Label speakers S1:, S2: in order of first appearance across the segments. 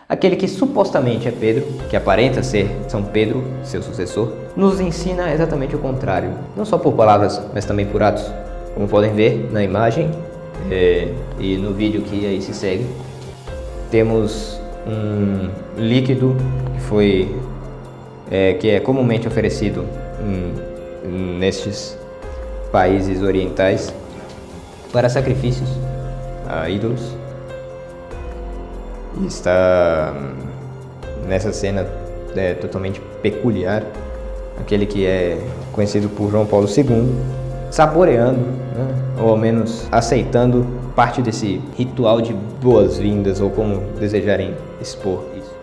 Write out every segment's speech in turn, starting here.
S1: Aquele que supostamente é Pedro, que aparenta ser São Pedro, seu sucessor, nos ensina exatamente o contrário, não só por palavras, mas também por atos. Como podem ver na imagem e no vídeo que aí se segue, temos um líquido que é comumente oferecido nestes países orientais para sacrifícios a ídolos. E está nessa cena totalmente peculiar, aquele que é conhecido por João Paulo II, saboreando, ou ao menos aceitando parte desse ritual de boas-vindas, ou como desejarem expor isso.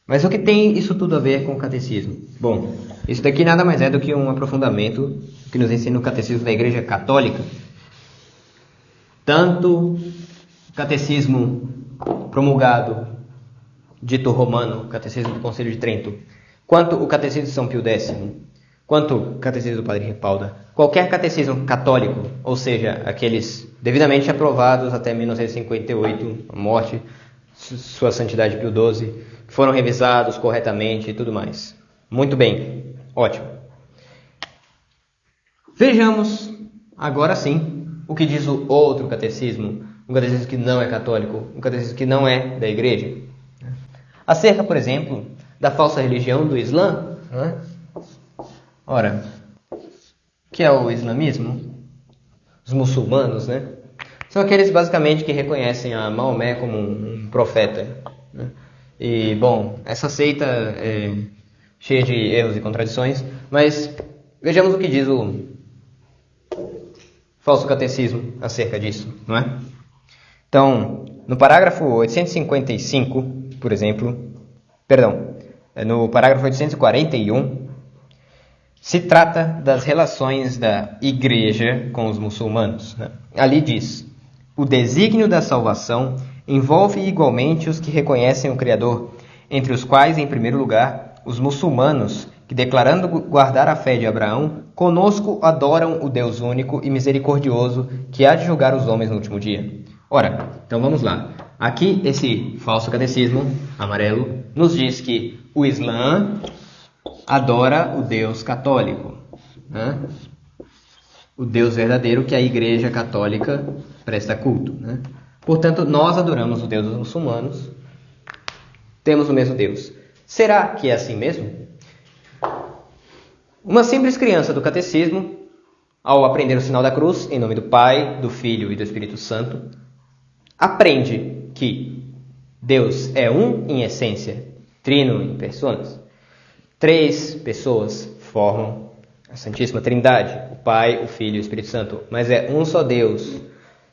S1: Mas o que tem isso tudo a ver com o catecismo? Bom, isso daqui nada mais é do que um aprofundamento que nos ensina o catecismo da Igreja Católica. Tanto o catecismo promulgado, dito romano, o catecismo do Concílio de Trento, quanto o catecismo de São Pio X, quanto o catecismo do Padre Ripalda, qualquer catecismo católico, ou seja, aqueles devidamente aprovados até 1958, a morte, Sua Santidade Pio XII, que foram revisados corretamente e tudo mais. Muito bem, ótimo. Vejamos, agora sim, o que diz o outro catecismo, um catecismo que não é católico, um catecismo que não é da Igreja. Acerca, por exemplo, da falsa religião do Islã. Ora, o que é o islamismo? Os muçulmanos, são aqueles basicamente que reconhecem a Maomé como um profeta. E, bom, essa seita é cheia de erros e contradições, mas vejamos o que diz o falso catecismo acerca disso, não é? Então, no parágrafo 855, por exemplo, no parágrafo 841, se trata das relações da Igreja com os muçulmanos. Ali diz: o desígnio da salvação envolve igualmente os que reconhecem o Criador, entre os quais, em primeiro lugar, os muçulmanos, que, declarando guardar a fé de Abraão, conosco adoram o Deus único e misericordioso, que há de julgar os homens no último dia. Ora, então vamos lá. Aqui, esse falso catecismo amarelo nos diz que o Islã adora o Deus católico, o Deus verdadeiro que a Igreja Católica presta culto. Portanto, nós adoramos o Deus dos muçulmanos, temos o mesmo Deus. Será que é assim mesmo? Uma simples criança do catecismo, ao aprender o sinal da cruz, em nome do Pai, do Filho e do Espírito Santo, aprende que Deus é um em essência, trino em personas. 3 pessoas formam a Santíssima Trindade, o Pai, o Filho e o Espírito Santo, mas é um só Deus.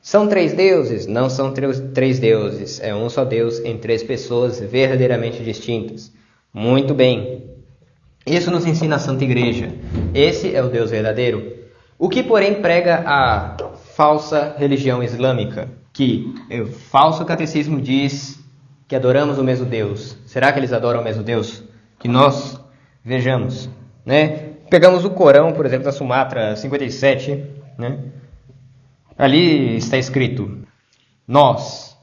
S1: São 3 deuses? Não são 3 deuses. É um só Deus em 3 pessoas verdadeiramente distintas. Muito bem. Isso nos ensina a Santa Igreja. Esse é o Deus verdadeiro. O que, porém, prega a falsa religião islâmica? Que o falso catecismo diz que adoramos o mesmo Deus. Será que eles adoram o mesmo Deus? Que nós vejamos. Pegamos o Corão, por exemplo, da Sumatra 57, Ali está escrito: nós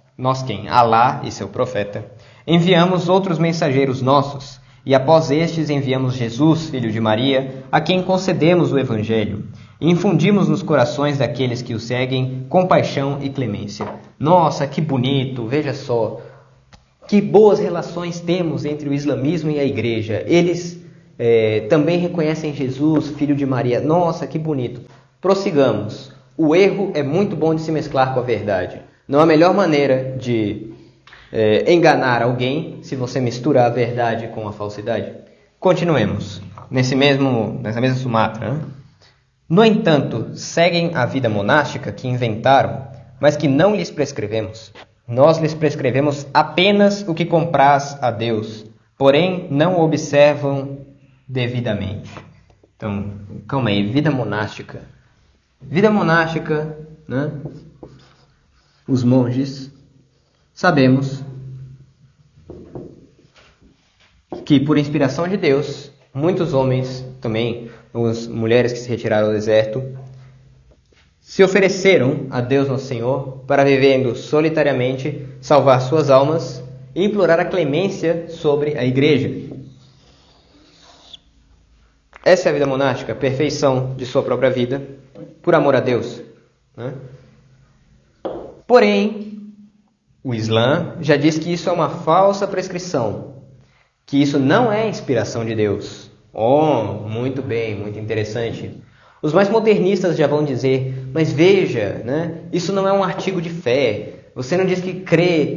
S1: quem? Alá e seu profeta, enviamos outros mensageiros nossos, e após estes enviamos Jesus, filho de Maria, a quem concedemos o Evangelho, e infundimos nos corações daqueles que o seguem compaixão e clemência. Nossa, que bonito, veja só, que boas relações temos entre o islamismo e a Igreja. Eles também reconhecem Jesus, filho de Maria. Nossa, que bonito. Prossigamos. O erro é muito bom de se mesclar com a verdade. Não há melhor maneira de enganar alguém se você misturar a verdade com a falsidade. Continuemos. Nessa mesma Sumatra. No entanto, seguem a vida monástica que inventaram, mas que não lhes prescrevemos. Nós lhes prescrevemos apenas o que compraz a Deus, porém não o observam devidamente. Então, calma aí, vida monástica. Vida monástica, os monges, sabemos que, por inspiração de Deus, muitos homens, também as mulheres que se retiraram do deserto, se ofereceram a Deus Nosso Senhor para, vivendo solitariamente, salvar suas almas e implorar a clemência sobre a igreja. Essa é a vida monástica, a perfeição de sua própria vida, por amor a Deus, né? Porém, o Islã já diz que isso é uma falsa prescrição, que isso não é inspiração de Deus. Oh, muito bem, muito interessante. Os mais modernistas já vão dizer, mas veja, né? Isso não é um artigo de fé. Você não diz que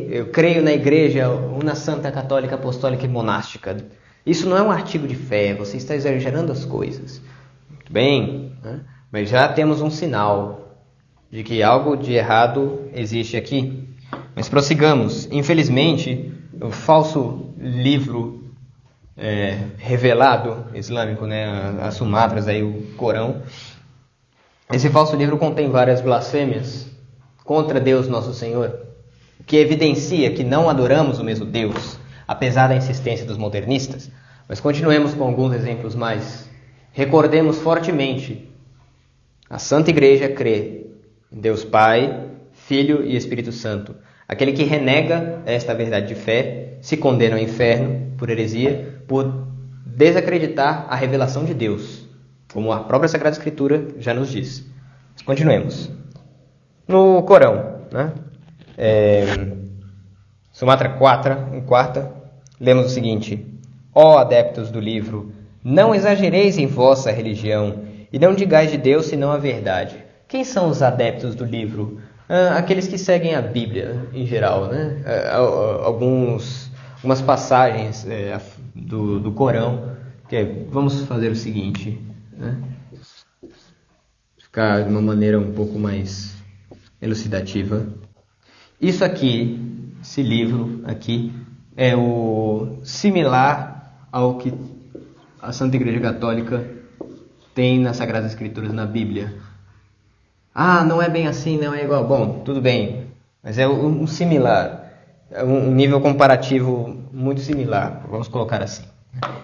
S1: eu creio na igreja, una santa, católica, apostólica e monástica. Isso não é um artigo de fé, você está exagerando as coisas. Muito bem, né? Mas já temos um sinal de que algo de errado existe aqui. Mas prossigamos. Infelizmente, o falso livro revelado islâmico, né, as Sumatras, aí, o Corão, esse falso livro contém várias blasfêmias contra Deus Nosso Senhor, que evidencia que não adoramos o mesmo Deus, apesar da insistência dos modernistas. Mas continuemos com alguns exemplos mais. Recordemos fortemente: a Santa Igreja crê em Deus Pai, Filho e Espírito Santo. Aquele que renega esta verdade de fé se condena ao inferno por heresia, por desacreditar a revelação de Deus, como a própria Sagrada Escritura já nos diz. Mas continuemos. No Corão, né? Sumatra 4, lemos o seguinte: ó adeptos do livro, não exagereis em vossa religião, e não digais de Deus senão a verdade. Quem são os adeptos do livro? Aqueles que seguem a Bíblia em geral, né? Algumas passagens do Corão. Vamos fazer o seguinte, né? Ficar de uma maneira um pouco mais elucidativa. Isso aqui, esse livro aqui, é o similar ao que a Santa Igreja Católica tem nas Sagradas Escrituras, na Bíblia. Ah, não é bem assim, não é igual. Bom, tudo bem, mas é um similar, um nível comparativo muito similar, vamos colocar assim.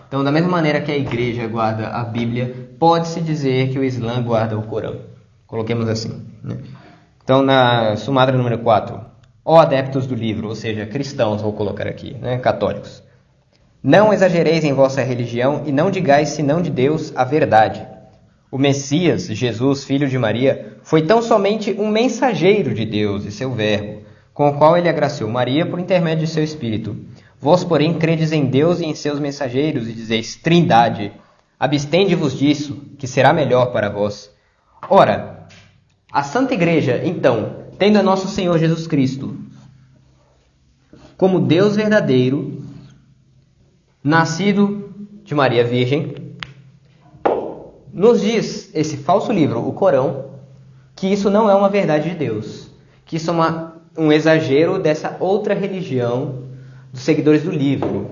S1: Então, da mesma maneira que a Igreja guarda a Bíblia, pode-se dizer que o Islã guarda o Corão. Coloquemos assim, né? Então, na Sumatra número 4, ó adeptos do livro, ou seja, cristãos, vou colocar aqui, né? Católicos. Não exagereis em vossa religião e não digais senão de Deus a verdade. O Messias, Jesus, filho de Maria, foi tão somente um mensageiro de Deus e seu verbo, com o qual ele agraciou Maria por intermédio de seu Espírito. Vós, porém, credes em Deus e em seus mensageiros, e dizeis: Trindade, abstende-vos disso, que será melhor para vós. Ora, a Santa Igreja, então, tendo a nosso Senhor Jesus Cristo como Deus verdadeiro, nascido de Maria Virgem, nos diz esse falso livro, o Corão, que isso não é uma verdade de Deus, que isso é um exagero dessa outra religião dos seguidores do livro.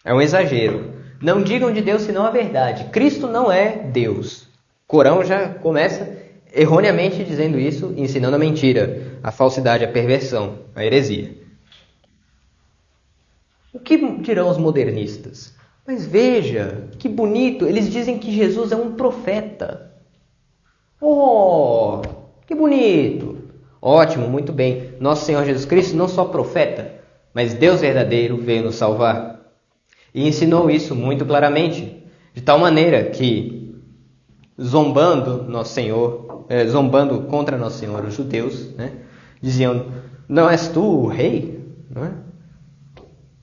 S1: É um exagero. Não digam de Deus senão a verdade. Cristo não é Deus. O Corão já começa erroneamente dizendo isso, ensinando a mentira, a falsidade, a perversão, a heresia. O que dirão os modernistas? Mas veja, que bonito, eles dizem que Jesus é um profeta. Oh, que bonito. Ótimo, muito bem. Nosso Senhor Jesus Cristo não só profeta, mas Deus verdadeiro veio nos salvar. E ensinou isso muito claramente, de tal maneira que, zombando contra Nosso Senhor, os judeus, né, diziam: não és tu o rei? Não é?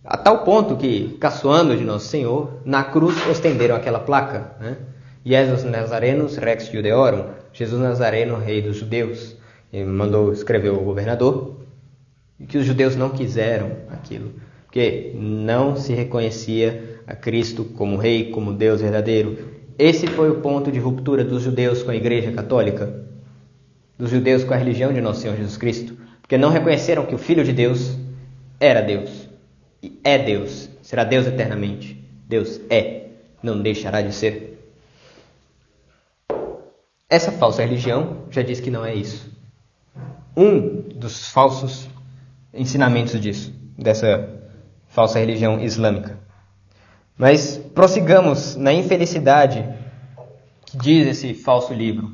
S1: A tal ponto que, caçoando de Nosso Senhor, na cruz estenderam aquela placa, né? Jesus Nazarenus Rex Judeorum, Jesus Nazareno, rei dos judeus. Ele mandou escrever o governador, e que os judeus não quiseram aquilo, porque não se reconhecia a Cristo como rei, como Deus verdadeiro. Esse foi o ponto de ruptura dos judeus com a Igreja Católica, dos judeus com a religião de Nosso Senhor Jesus Cristo, porque não reconheceram que o Filho de Deus era Deus. E é Deus, será Deus eternamente. Deus é, não deixará de ser. Essa falsa religião já diz que não é isso. Um dos falsos ensinamentos dessa falsa religião islâmica Mas prossigamos na infelicidade que diz esse falso livro.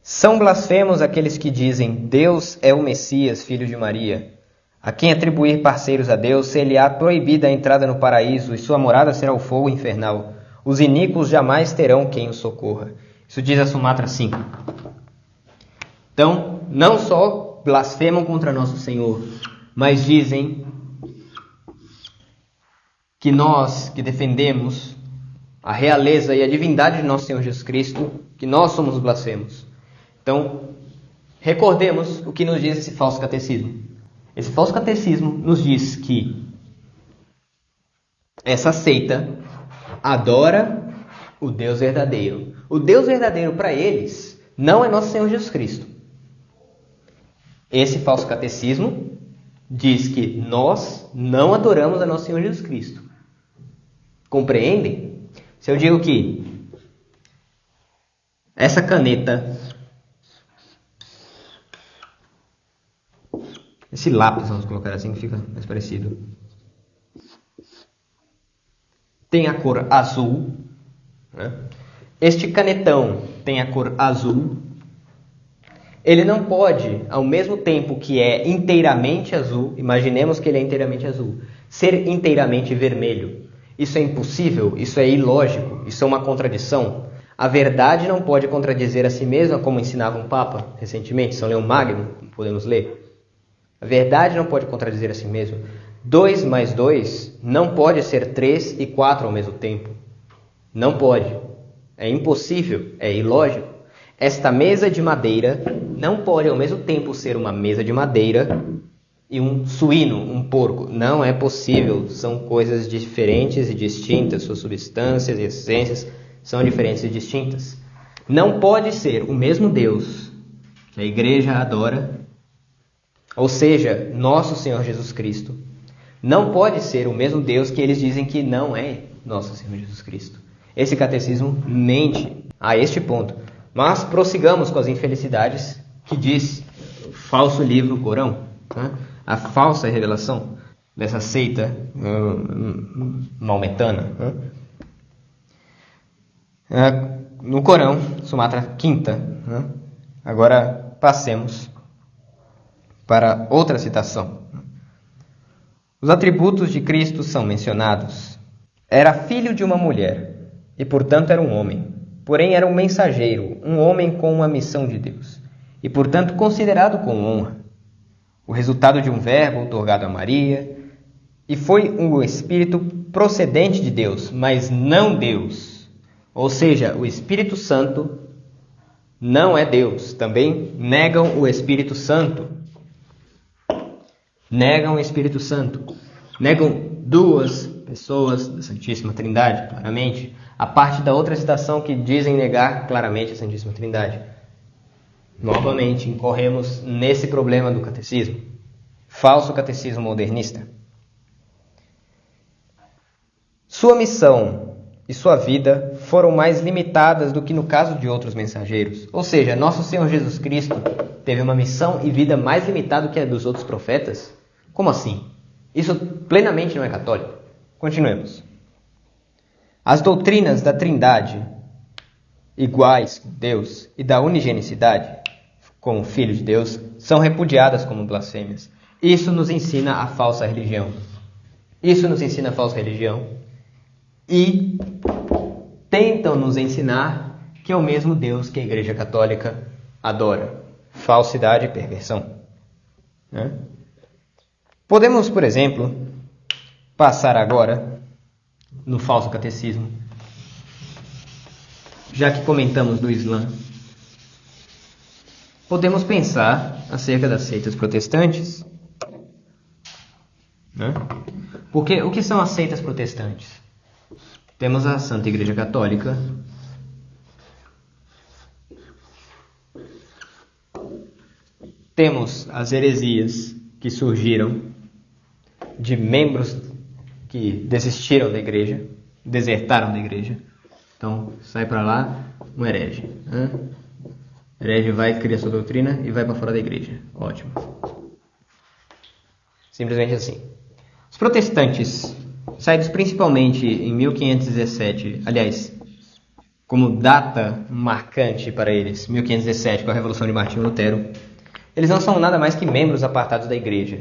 S1: São blasfemos aqueles que dizem: Deus é o Messias, filho de Maria. A quem atribuir parceiros a Deus, ser-lhe-á proibida a entrada no paraíso, e sua morada será o fogo infernal. Os iníquos jamais terão quem os socorra. Isso diz a Sumatra 5. Então, não só blasfemam contra nosso Senhor, mas dizem que nós, que defendemos a realeza e a divindade de nosso Senhor Jesus Cristo, que nós somos os blasfemos. Então, recordemos o que nos diz esse falso catecismo. Esse falso catecismo nos diz que essa seita adora o Deus verdadeiro. O Deus verdadeiro para eles não é nosso Senhor Jesus Cristo. Esse falso catecismo diz que nós não adoramos a nosso Senhor Jesus Cristo. Compreendem? Se eu digo que essa caneta, esse lápis, vamos colocar assim que fica mais parecido, tem a cor azul, né? Este canetão tem a cor azul. Ele não pode, ao mesmo tempo que é inteiramente azul, imaginemos que ele é inteiramente azul, ser inteiramente vermelho. Isso é impossível, isso é ilógico, isso é uma contradição. A verdade não pode contradizer a si mesma, como ensinava um Papa recentemente, São Leão Magno, podemos ler. A verdade não pode contradizer a si mesma. 2 mais 2 não pode ser 3 e 4 ao mesmo tempo. Não pode. É impossível, é ilógico. Esta mesa de madeira não pode ao mesmo tempo ser uma mesa de madeira e um suíno, um porco. Não é possível. São coisas diferentes e distintas. Suas substâncias e essências são diferentes e distintas. Não pode ser o mesmo Deus que a igreja adora, ou seja, nosso Senhor Jesus Cristo. Não pode ser o mesmo Deus que eles dizem que não é nosso Senhor Jesus Cristo. Esse catecismo mente a este ponto. Mas prossigamos com as infelicidades que diz o falso livro Corão, né? A falsa revelação dessa seita maometana. Né? No Corão, Sumatra 5. Né? Agora passemos para outra citação. Os atributos de Cristo são mencionados. Era filho de uma mulher, e portanto era um homem. Porém era um mensageiro, um homem com uma missão de Deus, e portanto considerado com honra. O resultado de um verbo otorgado a Maria, e foi um Espírito procedente de Deus, mas não Deus. Ou seja, o Espírito Santo não é Deus. Também negam o Espírito Santo. Negam o Espírito Santo. Negam duas pessoas da Santíssima Trindade, claramente. A parte da outra citação que dizem negar claramente a Santíssima Trindade. Novamente, incorremos nesse problema do catecismo. Falso catecismo modernista. Sua missão e sua vida foram mais limitadas do que no caso de outros mensageiros. Ou seja, nosso Senhor Jesus Cristo teve uma missão e vida mais limitada do que a dos outros profetas? Como assim? Isso plenamente não é católico. Continuemos. As doutrinas da Trindade, iguais com Deus, e da unigenicidade, como Filho de Deus, são repudiadas como blasfêmias. Isso nos ensina a falsa religião. Isso nos ensina a falsa religião. E tentam nos ensinar que é o mesmo Deus que a Igreja Católica adora. Falsidade e perversão. Né? Podemos, por exemplo, passar agora no falso catecismo, já que comentamos do Islã. Podemos pensar acerca das seitas protestantes. Né? Porque o que são as seitas protestantes? Temos a Santa Igreja Católica, temos as heresias que surgiram de membros que desistiram da igreja, desertaram da igreja. Então, sai para lá um herege. Né? O herege vai, cria sua doutrina e vai para fora da igreja. Ótimo. Simplesmente assim. Os protestantes saídos principalmente em 1517, aliás, como data marcante para eles, 1517, com a Revolução de Martinho Lutero, eles não são nada mais que membros apartados da igreja,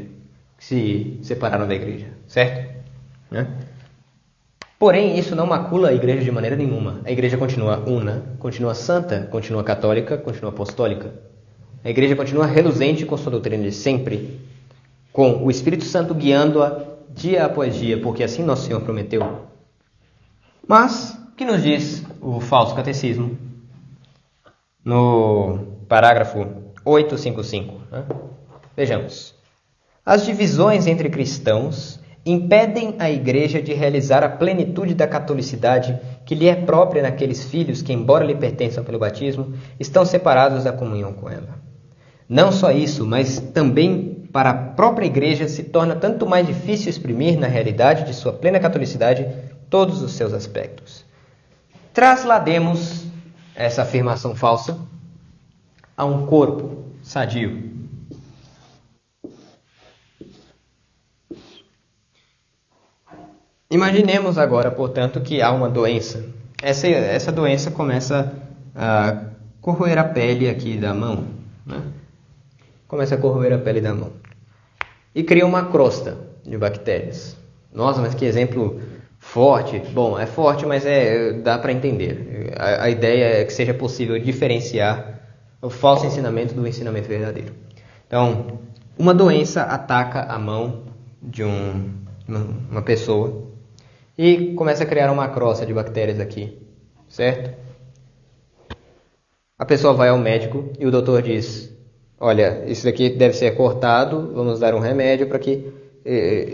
S1: que se separaram da igreja, certo? Né? Porém, isso não macula a igreja de maneira nenhuma. A igreja continua una, continua santa, continua católica, continua apostólica. A igreja continua reluzente com sua doutrina de sempre, com o Espírito Santo guiando-a dia após dia, porque assim Nosso Senhor prometeu. Mas, o que nos diz o falso catecismo? No parágrafo 855, né? Vejamos. As divisões entre cristãos impedem a igreja de realizar a plenitude da catolicidade que lhe é própria naqueles filhos que, embora lhe pertençam pelo batismo, estão separados da comunhão com ela. Não só isso, mas também para a própria igreja se torna tanto mais difícil exprimir na realidade de sua plena catolicidade todos os seus aspectos. Traslademos essa afirmação falsa a um corpo sadio. Imaginemos agora, portanto, que há uma doença. Essa doença começa a corroer a pele aqui da mão, né? Começa a corroer a pele da mão. E cria uma crosta de bactérias. Nossa, mas que exemplo forte. Bom, é forte, mas dá para entender. A ideia é que seja possível diferenciar o falso ensinamento do ensinamento verdadeiro. Então, uma doença ataca a mão de uma pessoa e começa a criar uma crosta de bactérias aqui, certo? A pessoa vai ao médico e o doutor diz: olha, isso daqui deve ser cortado, vamos dar um remédio para que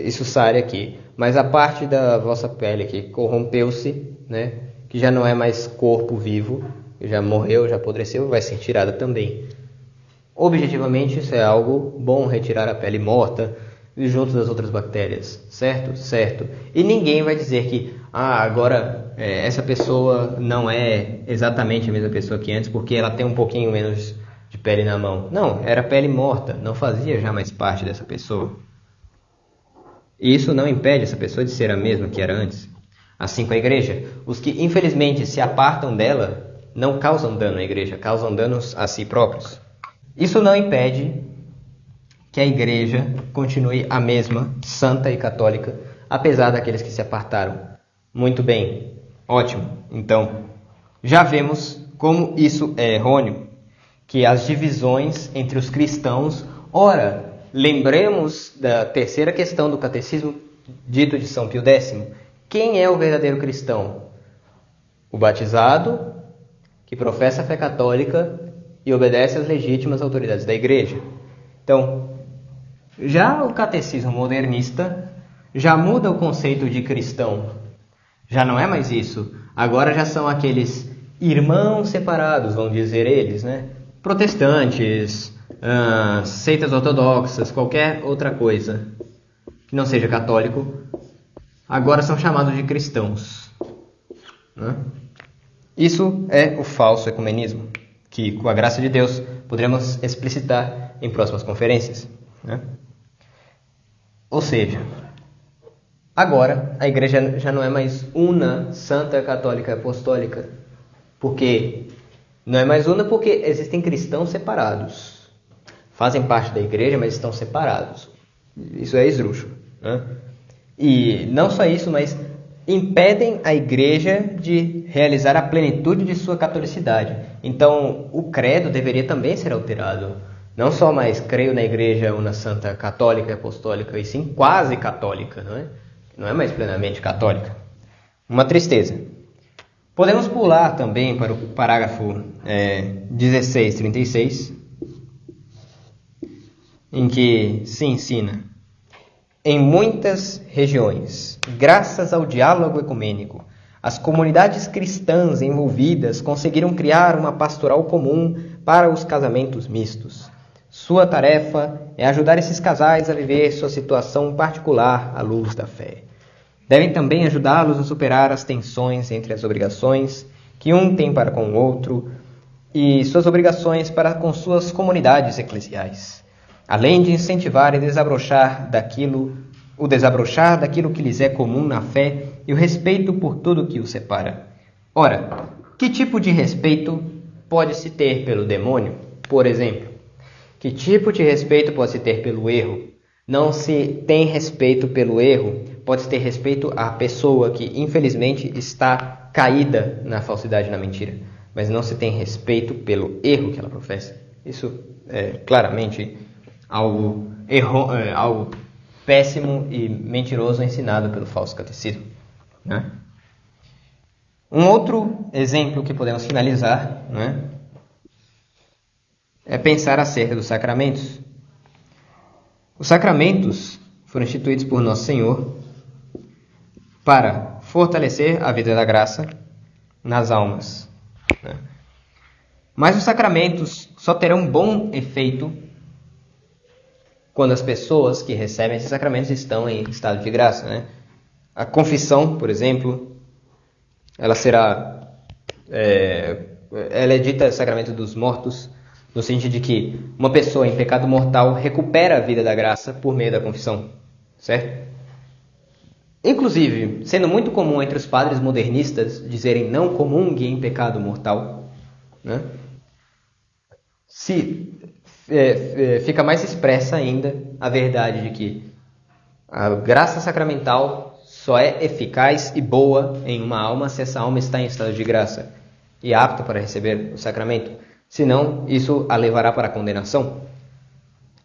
S1: isso saia aqui. Mas a parte da vossa pele que corrompeu-se, né, que já não é mais corpo vivo, já morreu, já apodreceu, vai ser tirada também. Objetivamente, isso é algo bom, retirar a pele morta junto das outras bactérias, certo? Certo. E ninguém vai dizer que agora essa pessoa não é exatamente a mesma pessoa que antes, porque ela tem um pouquinho menos de pele na mão. Não, era pele morta, não fazia já mais parte dessa pessoa. E isso não impede essa pessoa de ser a mesma que era antes. Assim com a igreja, os que infelizmente se apartam dela não causam dano à igreja, causam danos a si próprios. Isso não impede que a igreja continue a mesma, santa e católica, apesar daqueles que se apartaram. Muito bem, ótimo. Então, já vemos como isso é errôneo, que as divisões entre os cristãos... Ora, lembremos da terceira questão do catecismo dito de São Pio X. Quem é o verdadeiro cristão? O batizado, que professa a fé católica e obedece às legítimas autoridades da igreja. Então, já o catecismo modernista já muda o conceito de cristão. Já não é mais isso. Agora já são aqueles irmãos separados, vão dizer eles, né? Protestantes, seitas ortodoxas, qualquer outra coisa que não seja católico, agora são chamados de cristãos, né? Isso é o falso ecumenismo, que com a graça de Deus poderemos explicitar em próximas conferências, né? Ou seja, agora a igreja já não é mais una, santa, católica e apostólica. Porque não é mais una porque existem cristãos separados. Fazem parte da igreja, mas estão separados. Isso é esdrúxulo, né? E não só isso, mas impedem a igreja de realizar a plenitude de sua catolicidade. Então, o credo deveria também ser alterado. Não só mais creio na igreja una santa católica e apostólica, e sim quase católica, não é? Não é mais plenamente católica. Uma tristeza. Podemos pular também para o parágrafo 1636, em que se ensina: em muitas regiões, graças ao diálogo ecumênico, as comunidades cristãs envolvidas conseguiram criar uma pastoral comum para os casamentos mistos. Sua tarefa é ajudar esses casais a viver sua situação particular à luz da fé. Devem também ajudá-los a superar as tensões entre as obrigações que um tem para com o outro e suas obrigações para com suas comunidades eclesiais, além de incentivar e desabrochar daquilo o desabrochar daquilo que lhes é comum na fé e o respeito por tudo que os separa. Ora, que tipo de respeito pode-se ter pelo demônio, por exemplo? Que tipo de respeito pode-se ter pelo erro? Não se tem respeito pelo erro, pode-se ter respeito à pessoa que, infelizmente, está caída na falsidade e na mentira. Mas não se tem respeito pelo erro que ela professa. Isso é claramente algo péssimo e mentiroso ensinado pelo falso catecismo, né? Um outro exemplo que podemos finalizar, né, é pensar acerca dos sacramentos. Os sacramentos foram instituídos por Nosso Senhor para fortalecer a vida da graça nas almas, né? Mas os sacramentos só terão bom efeito quando as pessoas que recebem esses sacramentos estão em estado de graça, né? A confissão, por exemplo, ela é dita sacramento dos mortos, no sentido de que uma pessoa em pecado mortal recupera a vida da graça por meio da confissão, certo? Inclusive, sendo muito comum entre os padres modernistas dizerem não comungue em pecado mortal, né? Fica mais expressa ainda a verdade de que a graça sacramental só é eficaz e boa em uma alma se essa alma está em estado de graça e apta para receber o sacramento. Senão, isso a levará para a condenação.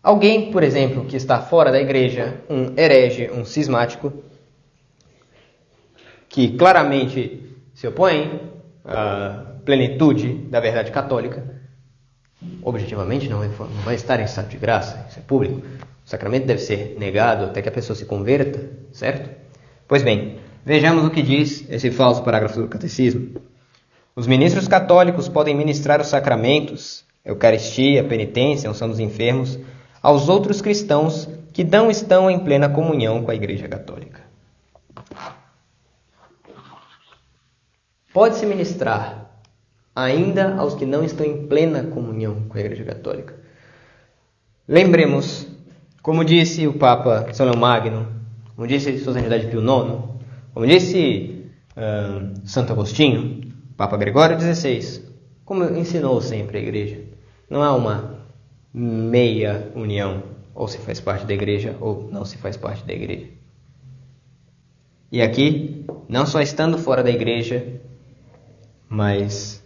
S1: Alguém, por exemplo, que está fora da igreja, um herege, um cismático, que claramente se opõe à plenitude da verdade católica, objetivamente não vai estar em estado de graça, isso é público. O sacramento deve ser negado até que a pessoa se converta, certo? Pois bem, vejamos o que diz esse falso parágrafo do catecismo. Os ministros católicos podem ministrar os sacramentos, Eucaristia, penitência, unção dos enfermos, aos outros cristãos que não estão em plena comunhão com a Igreja Católica. Pode-se ministrar ainda aos que não estão em plena comunhão com a Igreja Católica. Lembremos, como disse o Papa São Leão Magno, como disse Sua Santidade Pio IX, como disse Santo Agostinho, Papa Gregório XVI, como ensinou sempre a Igreja, não há uma meia união, ou se faz parte da Igreja ou não se faz parte da Igreja. E aqui, não só estando fora da Igreja, mas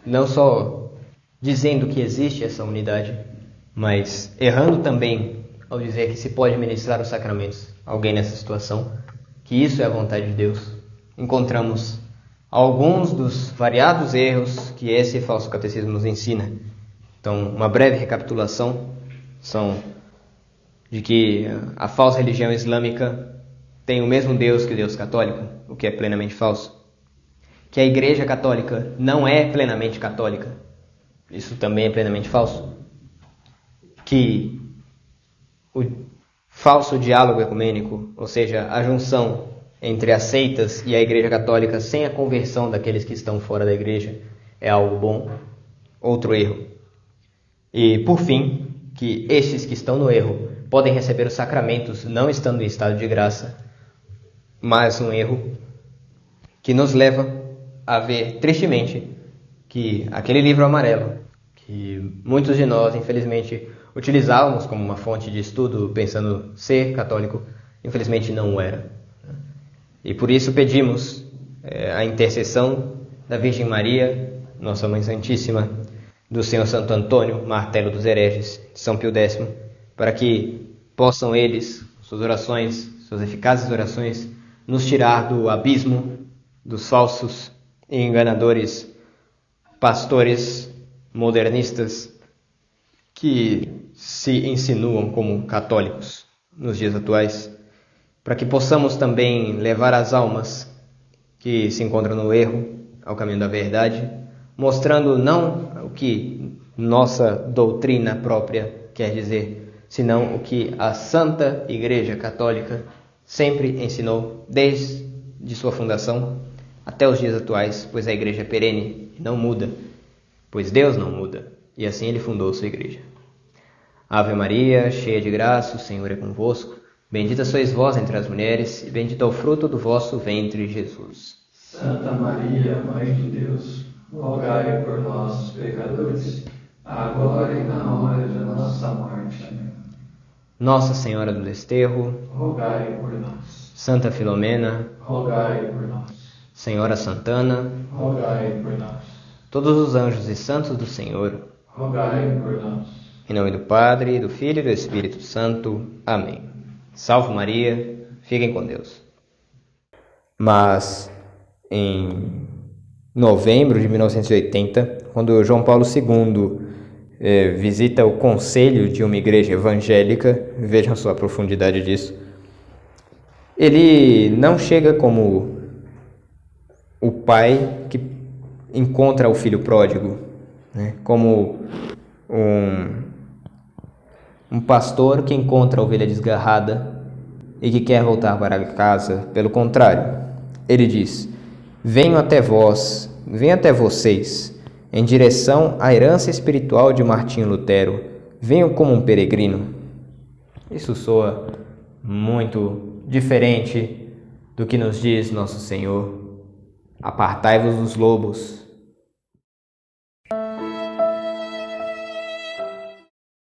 S1: não só dizendo que existe essa unidade, mas errando também ao dizer que se pode ministrar os sacramentos a alguém nessa situação, que isso é a vontade de Deus. Encontramos alguns dos variados erros que esse falso catecismo nos ensina. Então, uma breve recapitulação são de que a falsa religião islâmica tem o mesmo Deus que o Deus católico, o que é plenamente falso. Que a Igreja Católica não é plenamente católica, isso também é plenamente falso. Que o falso diálogo ecumênico, ou seja, a junção entre as seitas e a Igreja Católica sem a conversão daqueles que estão fora da Igreja, é algo bom. Outro erro. E, por fim, que estes que estão no erro podem receber os sacramentos não estando em estado de graça, mas um erro que nos leva a ver, tristemente, que aquele livro amarelo, que muitos de nós, infelizmente, utilizávamos como uma fonte de estudo pensando ser católico, infelizmente não o era. E por isso pedimos a intercessão da Virgem Maria, Nossa Mãe Santíssima, do Senhor Santo Antônio, martelo dos hereges, de São Pio X, para que possam eles, suas orações, suas eficazes orações, nos tirar do abismo dos falsos e enganadores pastores modernistas que se insinuam como católicos nos dias atuais, para que possamos também levar as almas que se encontram no erro ao caminho da verdade, mostrando não o que nossa doutrina própria quer dizer, senão o que a Santa Igreja Católica sempre ensinou desde sua fundação até os dias atuais, pois a Igreja é perene e não muda, pois Deus não muda, e assim Ele fundou sua Igreja. Ave Maria, cheia de graça, o Senhor é convosco. Bendita sois vós entre as mulheres, e bendito é o fruto do vosso ventre, Jesus.
S2: Santa Maria, Mãe de Deus, rogai por nós, pecadores, agora e na hora da nossa morte. Amém.
S1: Nossa Senhora do Desterro,
S2: Rogai por nós.
S1: Santa Filomena,
S2: Rogai por nós.
S1: Senhora Santana,
S2: Rogai por nós.
S1: todos os anjos e santos do Senhor,
S2: Rogai por nós.
S1: em nome do Padre, do Filho e do Espírito Santo. Amém. Salve Maria, fiquem com Deus. Mas em novembro de 1980, quando João Paulo II visita o conselho de uma igreja evangélica, vejam só a profundidade disso, ele não chega como o pai que encontra o filho pródigo, né? Como um pastor que encontra a ovelha desgarrada e que quer voltar para casa. Pelo contrário, ele diz: venho até vocês, em direção à herança espiritual de Martinho Lutero. Venho como um peregrino. Isso soa muito diferente do que nos diz nosso Senhor: apartai-vos dos lobos,